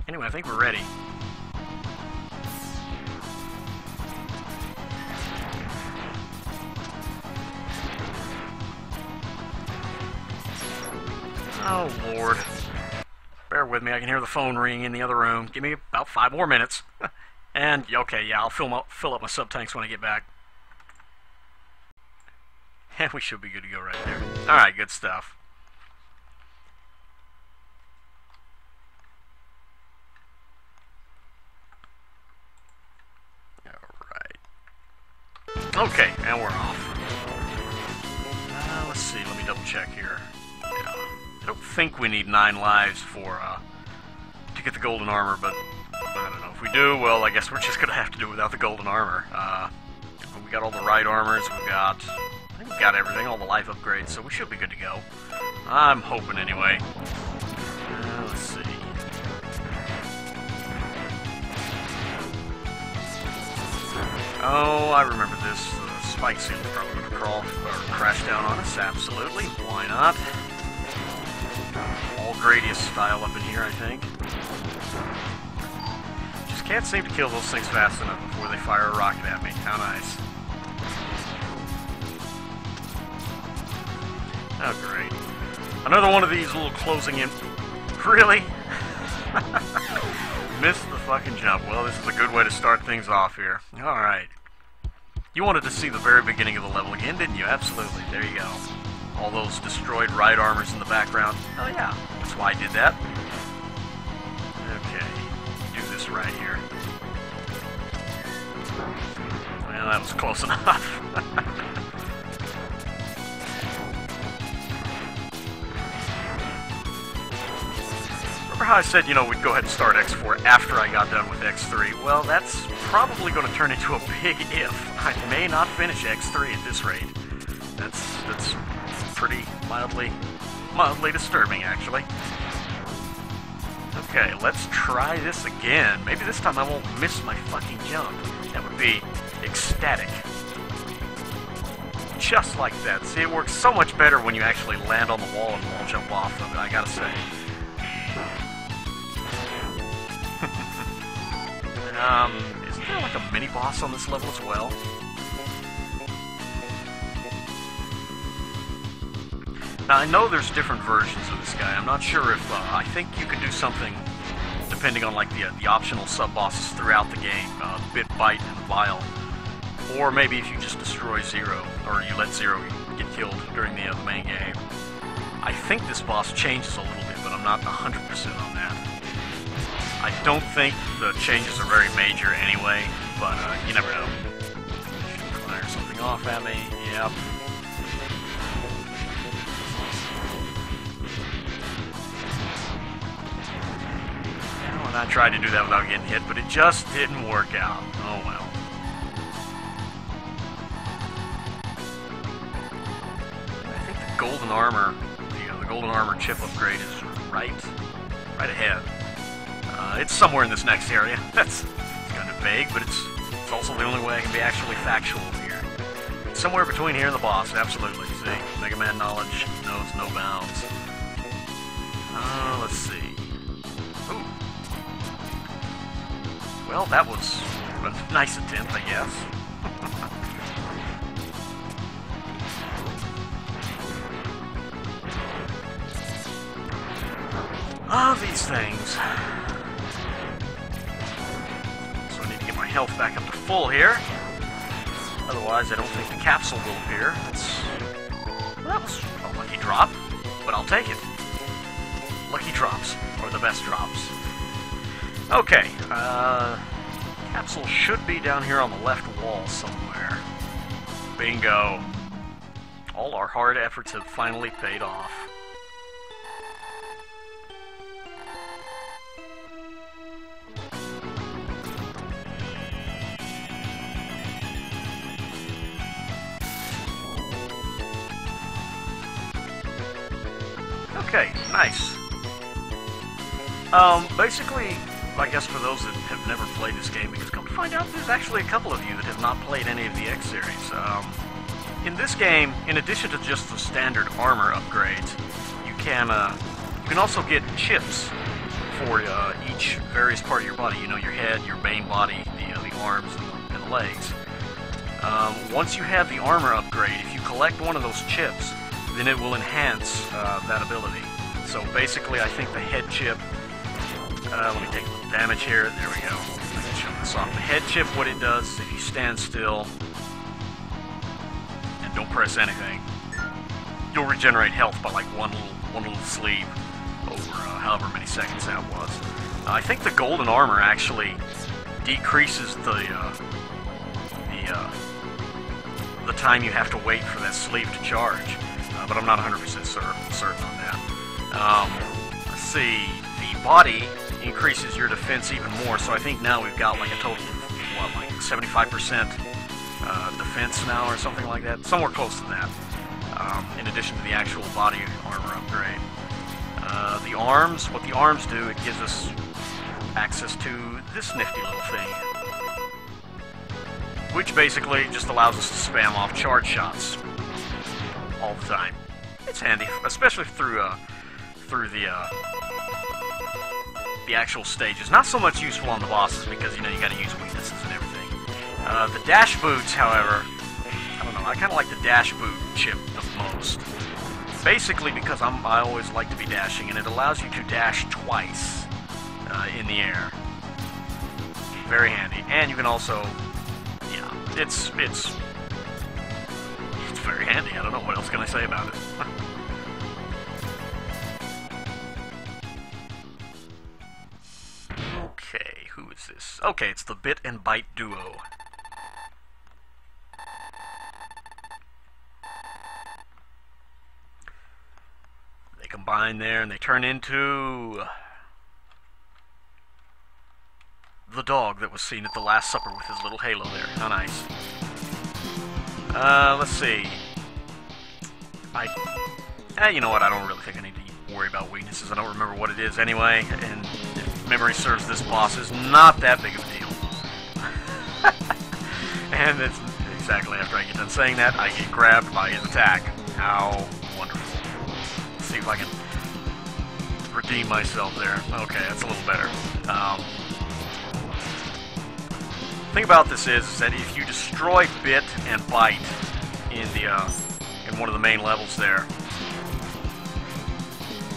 Anyway, I think we're ready. Oh, Lord. Bear with me, I can hear the phone ring in the other room. Give me about 5 more minutes. And, okay, yeah, I'll fill up my sub-tanks when I get back. And we should be good to go right there. Alright, good stuff. Alright. Okay, and we're off. Let's see, let me double check here. Yeah. I don't think we need 9 lives for, to get the golden armor, but I don't know. If we do, well, I guess we're just gonna have to do it without the golden armor. We got all the right armors, I think we got everything, all the life upgrades, so we should be good to go. I'm hoping anyway. Let's see. Oh, I remember this. The spike seal's probably gonna crawl or crash down on us, absolutely. Why not? All Gradius style up in here, I think. Just can't seem to kill those things fast enough before they fire a rocket at me. How nice. Oh, great. Another one of these little closing in... Really? Missed the fucking jump. Well, this is a good way to start things off here. Alright. You wanted to see the very beginning of the level again, didn't you? Absolutely. There you go. All those destroyed right armors in the background. Oh, yeah. That's why I did that. Okay. Do this right here. Well, that was close enough. Remember how I said, you know, we'd go ahead and start X4 after I got done with X3? Well, that's probably going to turn into a big if. I may not finish X3 at this rate. That's pretty mildly disturbing, actually. Okay, let's try this again. Maybe this time I won't miss my fucking jump. That would be ecstatic. Just like that. See, it works so much better when you actually land on the wall and wall jump off of it, I gotta say. Isn't there like a mini-boss on this level as well? Now, I know there's different versions of this guy. I'm not sure if, I think you can do something depending on, like, the optional sub-bosses throughout the game, Bit Byte and Vile. Or maybe if you just destroy Zero, or you let Zero get killed during the main game. I think this boss changes a little bit, but I'm not 100% on that. I don't think the changes are very major anyway, but you never know. Should fire something off at me. Yep. And I tried to do that without getting hit, but it just didn't work out. Oh well. I think the golden armor, the golden armor chip upgrade is right ahead. It's somewhere in this next area. It's kind of vague, but it's also the only way I can be actually factual here. It's somewhere between here and the boss, absolutely. See, Mega Man knowledge knows no bounds. Let's see. Ooh. Well, that was a nice attempt, I guess. These things. My health back up to full here. Otherwise, I don't think the capsule will appear. That was a lucky drop, but I'll take it. Lucky drops are the best drops. Okay, capsule should be down here on the left wall somewhere. Bingo. All our hard efforts have finally paid off. Okay, nice. Basically, I guess for those that have never played this game, because come to find out there's actually a couple of you that have not played any of the X series. In this game, in addition to just the standard armor upgrades, you can also get chips for each each various part of your body. You know, your head, your main body, the arms, and the legs. Once you have the armor upgrade, if you collect one of those chips, then it will enhance that ability. So basically, I think the head chip. Let me take a little damage here. There we go. Let's show this off. The head chip, what it does, if you stand still and don't press anything, you'll regenerate health by like one little sleeve over however many seconds that was. I think the golden armor actually decreases the time you have to wait for that sleeve to charge, but I'm not 100% certain on that. Let's see, the body increases your defense even more, so I think now we've got like a total of, what, like 75% defense now or something like that, somewhere close to that, in addition to the actual body armor upgrade. The arms, what the arms do, it gives us access to this nifty little thing, which basically just allows us to spam off charge shots all the time. It's handy, especially through the actual stages. Not so much useful on the bosses because, you know, you gotta use weaknesses and everything. The dash boots, however, I don't know, I kinda like the dash boot chip the most. Basically because I always like to be dashing, and it allows you to dash twice in the air. Very handy. And you can also, yeah, it's very handy. I don't know, what else can I say about it? Okay, who is this? Okay, it's the Bit and Byte duo. They combine there and they turn into the dog that was seen at the Last Supper with his little halo there. How nice. Let's see. You know what, I don't really think I need to worry about weaknesses. I don't remember what it is anyway, and if memory serves, this boss is not that big of a deal. And it's exactly after I get done saying that, I get grabbed by his attack. How wonderful. Let's see if I can redeem myself there. Okay, that's a little better. The thing about this is that if you destroy Bit and Byte in one of the main levels there,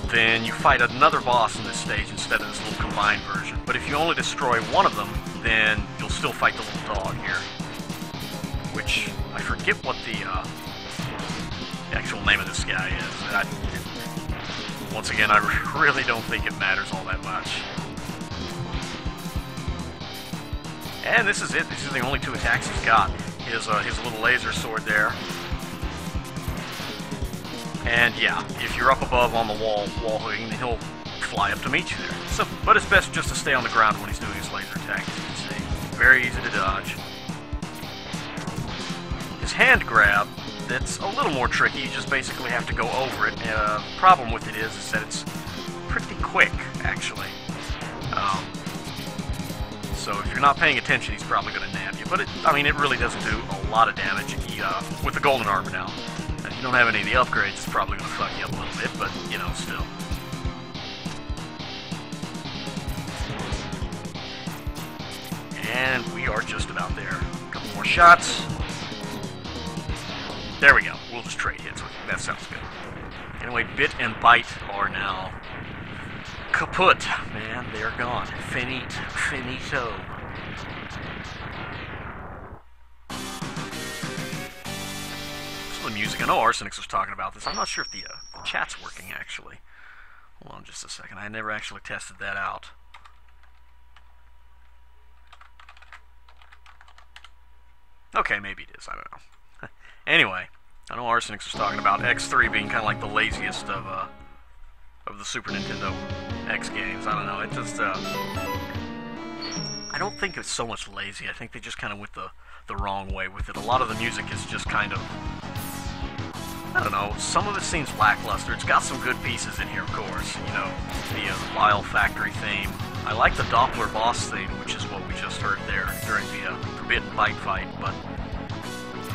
then you fight another boss in this stage instead of this little combined version. But if you only destroy one of them, then you'll still fight the little dog here, which I forget what the actual name of this guy is. Once again, I really don't think it matters all that much. And this is it. These are the only two attacks he's got. His little laser sword there. And yeah, if you're up above on the wall hooking, then he'll fly up to meet you there. So, but it's best just to stay on the ground when he's doing his laser attack, as you can see. Very easy to dodge. His hand grab, that's a little more tricky. You just basically have to go over it. The problem with it is that it's pretty quick, actually. So if you're not paying attention, he's probably going to nab you. But I mean, it really doesn't do a lot of damage with the golden armor now. If you don't have any of the upgrades, it's probably going to fuck you up a little bit, but, you know, still. And we are just about there. A couple more shots. There we go. We'll just trade hits with him. That sounds good. Anyway, Bit and Byte are now kaput. Man, they're gone. Finito. The music. I know Arsenix was talking about this. I'm not sure if the chat's working, actually. Hold on just a second. I never actually tested that out. Okay, maybe it is. I don't know. Anyway, I know Arsenix was talking about X3 being kind of like the laziest of the Super Nintendo X games. I don't know. It just I don't think it's so much lazy. I think they just kind of went the wrong way with it. A lot of the music is just kind of, I don't know, some of it seems lackluster. It's got some good pieces in here, of course. You know, the Vile Factory theme. I like the Doppler boss theme, which is what we just heard there during the Bit and Byte fight, but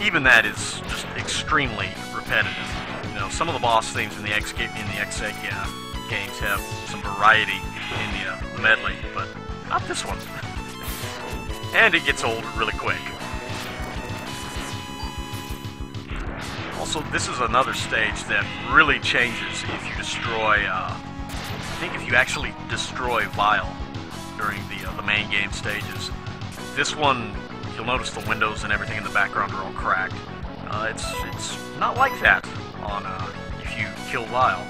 even that is just extremely repetitive. You know, some of the boss themes in the X-Egg, yeah, games have some variety in the medley, but not this one. And it gets old really quick. Also, this is another stage that really changes if you destroy, I think if you actually destroy Vile during the main game stages. This one, you'll notice the windows and everything in the background are all cracked. It's not like that on, if you kill Vile.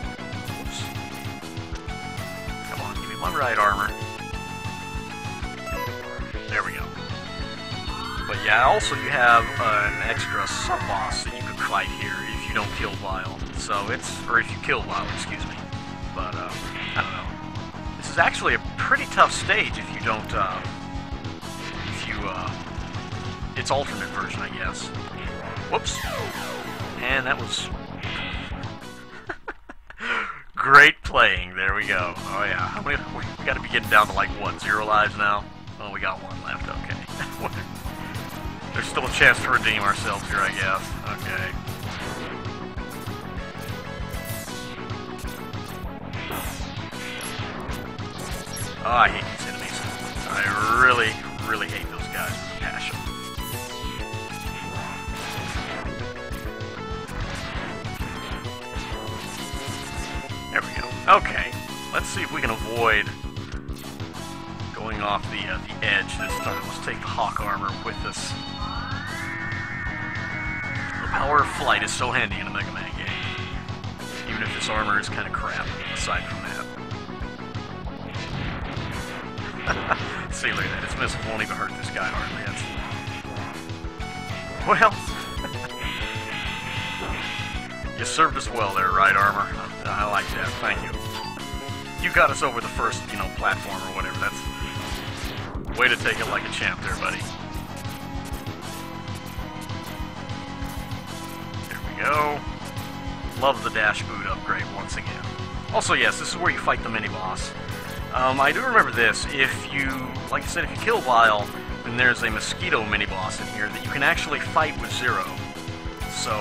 Oops. Come on, give me my right armor. There we go. But yeah, also you have an extra sub-boss that you could fight here if you don't kill Vile. So it's, or if you kill Vile, excuse me. But, I don't know. This is actually a pretty tough stage if you don't, it's alternate version, I guess. Whoops. And that was great playing. There we go. Oh yeah. We gotta be getting down to like, what, 0 lives now? Oh, we got 1 left, okay. There's still a chance to redeem ourselves here, I guess. Okay. Oh, I hate these enemies. I really, really hate those guys with a passion. There we go. Okay. Let's see if we can avoid going off the edge this time. Let's take the Hawk armor with us. The power of flight is so handy in a Mega Man game. Even if this armor is kind of crap, aside from that. See, look at that. Its missile won't even hurt this guy hardly. Well, you served us well there, right, armor? I like that. Thank you. You got us over the first, platform or whatever. That's way to take it like a champ there, buddy. There we go. Love the dash boot upgrade once again. Also, yes, this is where you fight the mini-boss. I do remember this. If you, like I said, if you kill Vile, then there's a mosquito mini-boss in here that you can actually fight with Zero. So,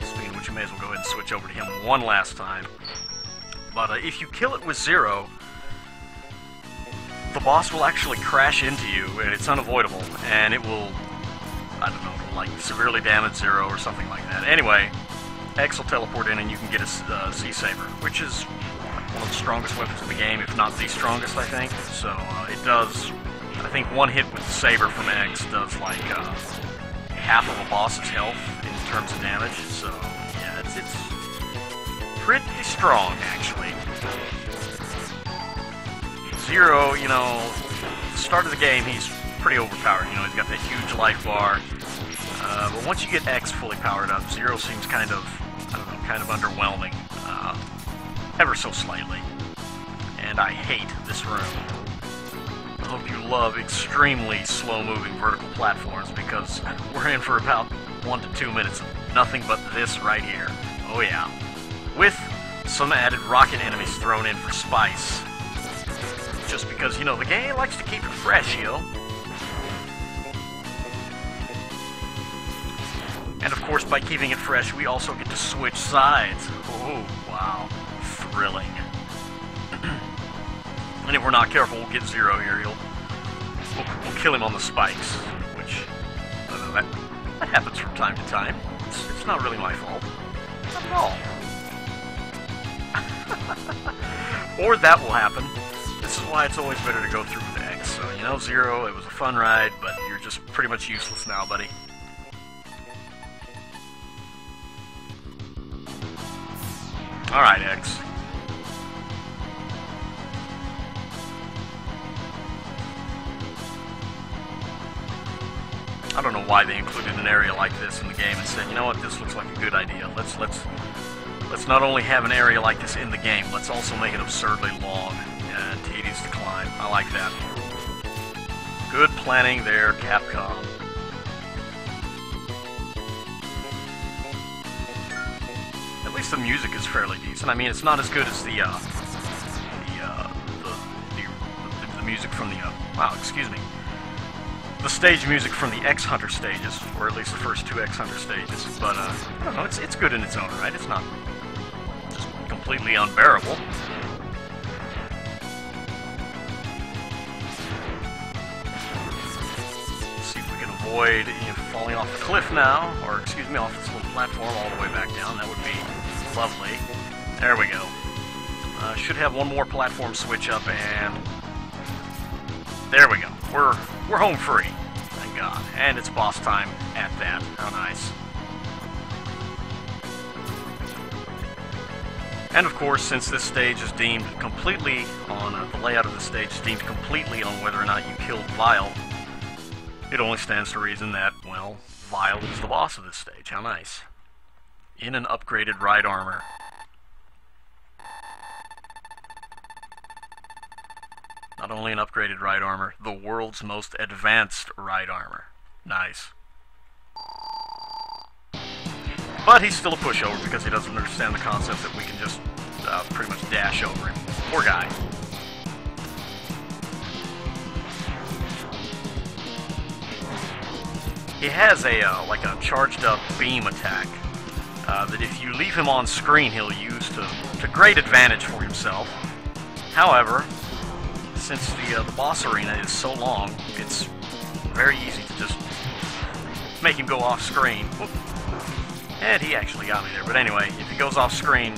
speaking of which, you may as well go ahead and switch over to him one last time. But if you kill it with Zero, the boss will actually crash into you, and it's unavoidable, and it will, I don't know, like severely damage Zero or something like that. Anyway, X will teleport in and you can get a Z-Saber, which is one of the strongest weapons in the game, if not the strongest, I think. So it does, I think one hit with the Saber from X does like half of a boss's health in terms of damage. So yeah, it's pretty strong, actually. Zero, at the start of the game, he's pretty overpowered. He's got that huge life bar. But once you get X fully powered up, Zero seems kind of, I don't know, kind of underwhelming. Ever so slightly. And I hate this room. I hope you love extremely slow-moving vertical platforms, because we're in for about 1 to 2 minutes of nothing but this right here. Oh yeah. With some added rocket enemies thrown in for spice. Just because, the game likes to keep it fresh, And of course, by keeping it fresh, we also get to switch sides. Oh, wow. Thrilling. And if we're not careful, we'll get Zero here. We'll kill him on the spikes, which, I don't know, that happens from time to time. It's not really my fault. Not at all. Or that will happen. This is why it's always better to go through with X. So, Zero, it was a fun ride, but you're just pretty much useless now, buddy. Alright, X. I don't know why they included an area like this in the game and said, you know what, this looks like a good idea. Let's not only have an area like this in the game, let's also make it absurdly long and tedious to climb. I like that. Good planning there, Capcom. At least the music is fairly decent. I mean, it's not as good as the music from the the stage music from the X Hunter stages, or at least the first 2 X Hunter stages. But I don't know, it's good in its own right. It's not just completely unbearable. Avoid falling off the cliff now, or excuse me, off this little platform all the way back down. That would be lovely. There we go. Should have one more platform switch up, and there we go. We're home free, thank God. And it's boss time at that. How nice. And of course, since this stage is deemed completely on the layout of the stage is deemed completely on whether or not you killed Vile, it only stands to reason that, well, Vile is the boss of this stage. How nice. In an upgraded ride armor. Not only an upgraded ride armor, the world's most advanced ride armor. Nice. But he's still a pushover because he doesn't understand the concept that we can just pretty much dash over him. Poor guy. He has a like a charged up beam attack that if you leave him on screen he'll use to great advantage for himself. However, since the boss arena is so long, it's very easy to just make him go off screen. Whoop. And he actually got me there. But anyway, if he goes off screen,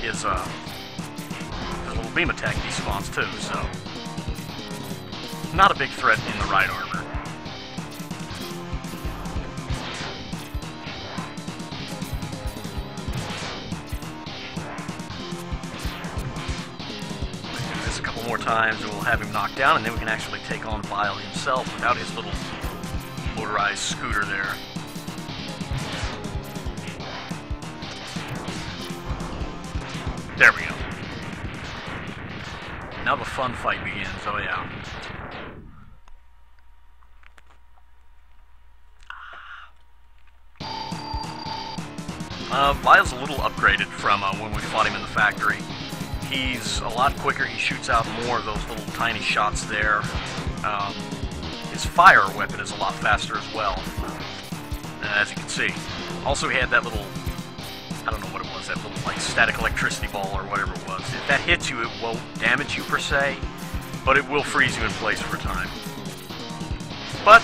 his little beam attack despawns too. So not a big threat in the ride armor. More times and we'll have him knocked down, and then we can actually take on Vile himself without his little motorized scooter there. There we go. Now the fun fight begins. Oh yeah. Vile's a little upgraded from when we fought him in the factory. He's a lot quicker, he shoots out more of those little tiny shots there. His fire weapon is a lot faster as well, as you can see. Also he had that little, I don't know what it was, that little like static electricity ball or whatever it was. If that hits you, it won't damage you per se, but it will freeze you in place for a time. But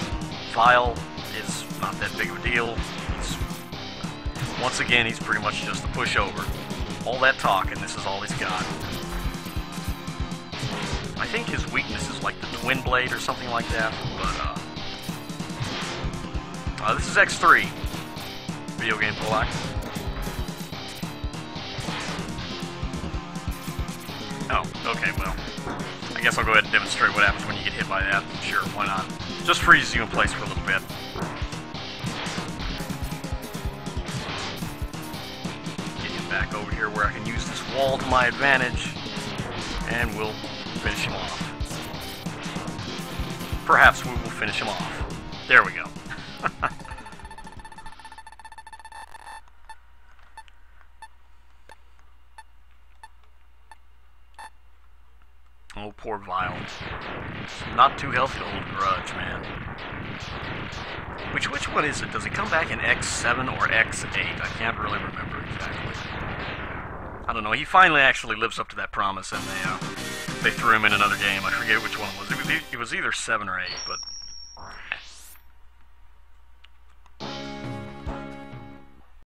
Vile is not that big of a deal. Once again, he's pretty much just a pushover. All that talk, and this is all he's got. I think his weakness is like the twin blade or something like that, but this is X3. Video game Polak. Oh, okay, well, I guess I'll go ahead and demonstrate what happens when you get hit by that. Sure, why not? Just freezes you in place for a little bit. Back over here where I can use this wall to my advantage, and we'll finish him off. Perhaps we will finish him off. There we go. Oh, poor Vile. It's not too healthy to hold a grudge, man. Which one is it? Does it come back in X7 or X8? I can't really remember exactly. I don't know. He finally actually lives up to that promise, and they threw him in another game. I forget which one it was. It was either 7 or 8, but